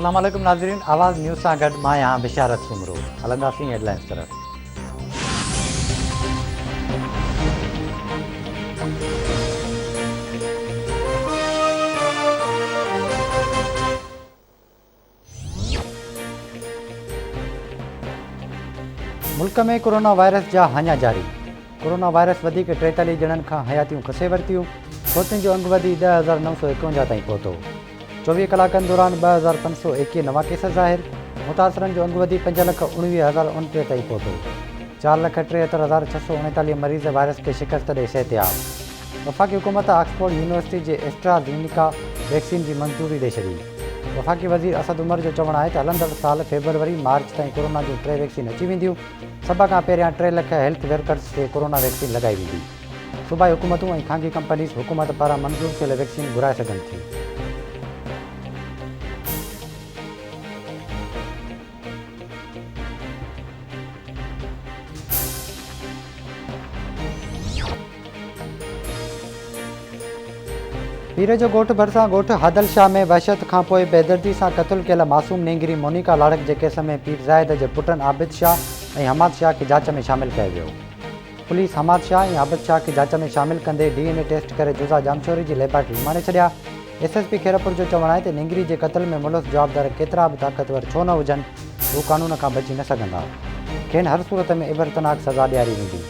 अस्सलाम वालेकुम नाज़रीन, आवाज़ न्यूज़ सां गॾु मां आहियां बिशारत सुमरो। हलंदासीं हेडलाइंस तरफ़। मुल्क में कोरोना वायरस जा हाञा जारी। कोरोना वायरस वधीक 43 ॼणनि खां हयातियूं खसे वरितियूं। मौतुनि जो अंगु वधी 10,951 ताईं पहुतो। 24 कलाकनि दौरान 2,521 नवां केस ज़ाहिर। मुतासिरनि जो अंगु वधी 5,19,069 ताईं पहुतो। 4,73,639 मरीज़ वायरस खे शिकस्त ॾेई सिहतयाब। वफ़ाक़ी हुकूमत ऑक्सफोर्ड यूनिवर्सिटी जे एस्ट्राज़ेनेका वैक्सीन जी मंज़ूरी ॾेई छॾी। वफ़ाक़ी वज़ीर असद उमर जो चवणु आहे त हलंदड़ साल फेबरवरी मार्च ताईं कोरोना जूं 3 वैक्सीन अची वेंदियूं। सभ खां पहिरियां 3 लख हेल्थ वर्कर्स खे कोरोना वैक्सीन लॻाई वेंदी। सूबाई हुकूमतूं ऐं ख़ानगी कंपनीज़ हुकूमत पारां मंज़ूर थियल वैक्सीन घुराए सघनि थियूं। पीर जो ॻोठु भरिसां ॻोठु हादल शाह में वहशत खां पोइ बेदर्दी सां क़तलु कयल मासूम नेंगरी मोनिका लाड़क जे केस में पीर ज़ाहिद जे पुटनि आबिद शाह ऐं हमाद शाह खे जाच में शामिलु कयो वियो। पुलिस हमाद शाह ऐं आबिद शाह खे जाच में शामिलु कंदे DNA टेस्ट करे जुज़ा जामशोरी जी लेबॉरेटरी माने छॾिया। SSP खेरपुर जो चवणु आहे त नेंगरी जे क़तल में मुलज़ जवाबदार केतिरा बि ताक़तवर छो न हुजनि, हू कानून खां बची न सघंदा। खेनि हर सूरत में इबरतनाक सज़ा ॾियारी वेंदी।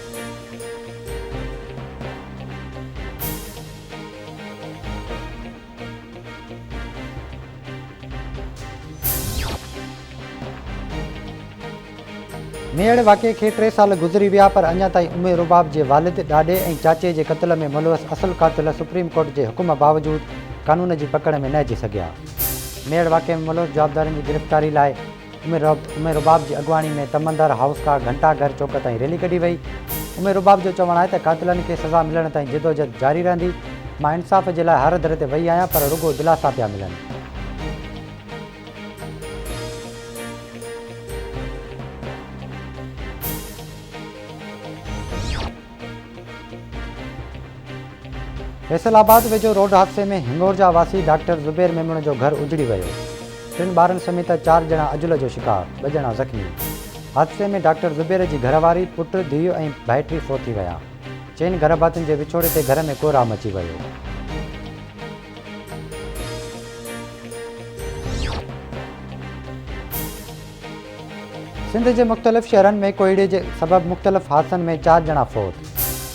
मेड़ वाक़े खे 3 साल गुज़री विया, पर अञा ताईं उमे रुबाब जे वालिद, ॾाॾे ऐं चाचे जे क़त्ल में मुलवस असुल क़ातिल सुप्रीम कोर्ट जे हुकुम बावजूदि कानून जी पकड़ में न अची सघिया। मेड़ वाक़े में मुलवस जवाबदारनि जी गिरफ़्तारी लाइ उमे रुबाब जी अॻुवाणी में तमंदर हाउस खां घंटाघर चौक ताईं रैली कढी वई। उमे रुबाब जो चवणु आहे त क़ातिलनि खे सज़ा मिलण ताईं जिदोजहद जारी रहंदी। मां इंसाफ़ जे लाइ हर दर ते वेई आहियां, पर रुॻो दिलासा पिया मिलनि। फैसलाबाद वेझो रोड हादसे में हिंगोरजा वासी डॉक्टर ज़ुबैर मेमण जो घर उजड़ी वियो। 3 ॿारनि समेत 4 ॼणा अजुल जो शिकार, 2 ॼणा ज़ख़्मी। हादसे में डॉक्टर ज़ुबैर जी घरवारी, पुटु, धीउ ऐं भाइटी फोत थी विया। 4 घर भातियुनि जे विछोड़े ते घर में कोराम अची वियो। सिंध जे मुख़्तलिफ़ शहरनि में कोहीड़े जे सबबि मुख़्तलिफ़ हादसनि में 4 ॼणा फोत,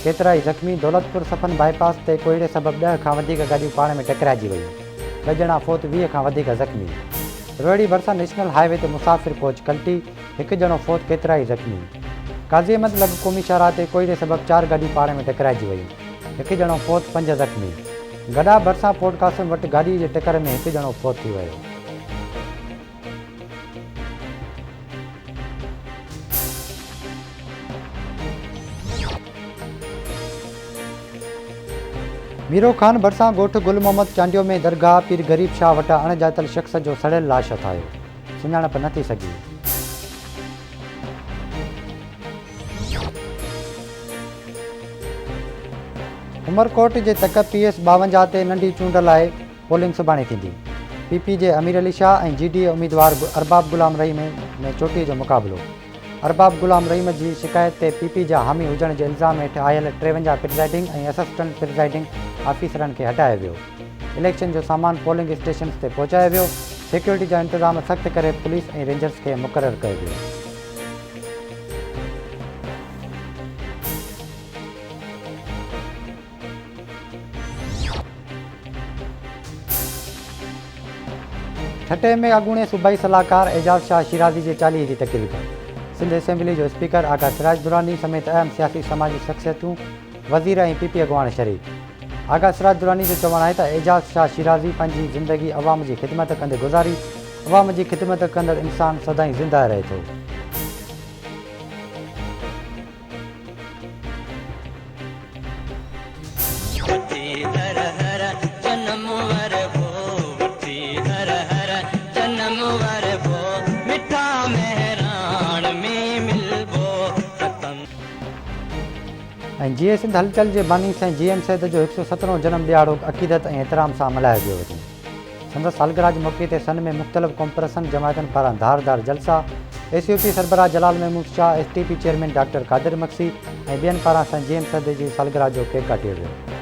केतिरा ई ज़ख़्मी। दौलतपुर सफन बाईपास ते कोहीड़े सबबि 10 खां वधीक गाॾियूं पाण में टकराइजी वयूं। 2 ॼणा फोत, 20 खां वधीक ज़ख़्मी। रोहिड़ी भरिसां नेशनल हाईवे ते मुसाफ़िर कोच कल्टी, 1 ॼणो फोत, केतिरा ई ज़ख़्मी। काज़ी अहमद लॻ क़ौमी शाहराह ते कोहीड़े सबबि 4 गाॾियूं पाण में टकराइजी वयूं। 1 ॼणो फोत, 5 ज़ख़्मी। गॾा भरिसां फोर्ट कासिम वटि गाॾी जे टकर में 1 ॼणो फोत थी वियो। मीरो ख़ान भरिसां ॻोठु गुल मोहम्मद चांडियो में दरगाह पीर गरीब शाह वटां अणॼातल शख़्स जो सड़ियल लाश हथायो, सुञाणप न थी सघी। उमरकोट जे तक PS 52 ते नंढी चूंड लाइ पोलिंग सुभाणे थींदी। PP जे अमीर अली शाह ऐं GDA उम्मीदवार अरबाब गुलाम रहीम में चोटीअ जो मुक़ाबिलो। अरबाब गुलाम रहीम जी शिकायत ते PP जा हामी हुजण जे इल्ज़ाम हेठि आयल 53 प्रिज़ाइडिंग ऐं असिस्टेंट प्रिज़ाइडिंग ऑफिसरनि खे हटायो वियो। इलेक्शन जो सामान पोलिंग स्टेशन्स ते पहुचायो वियो। सिक्योरिटी जा इंतज़ाम सख़्तु करे पुलिस ऐं रेंजर्स खे मुक़ररु कयो वियो। ठटे में अॻूणे सूबाई सलाहकार एजाज़ शाह शिराज़ी जे 40 जी तक़रीब। सिंध असेंबली जो स्पीकर आगा सिराज दुरानी समेत अहम सियासी समाजी शख़्सियतूं, वज़ीर ऐं PP अॻुवाण शरीक। आगा सिराज दुरानी जो चवणु आहे त एजाज़ शाह शिराज़ी पंहिंजी ज़िंदगी अवाम जी ख़िदमत कंदे गुज़ारी। अवाम जी ख़िदमत कंदड़ इंसान सदाईं ज़िंदा रहे थो। ऐं GA सिंध हलचल जे बानी साईं GM सैद जो 117 जनम ॾियारो अक़ीदत ऐं एतिराम सां मल्हायो वियो। संदसि सालगिरह जे मौक़े ते सन में मुख़्तलिफ़ कॉर्पोरेशन जमायतुनि पारां धारदार जलसा। SUP सरबराह Jalal Mahmood Shah, STP chairman doctor Qadir Magsi ऐं ॿियनि पारां संत जेम्स सद जी सालगिरह जो केक काटियो वियो।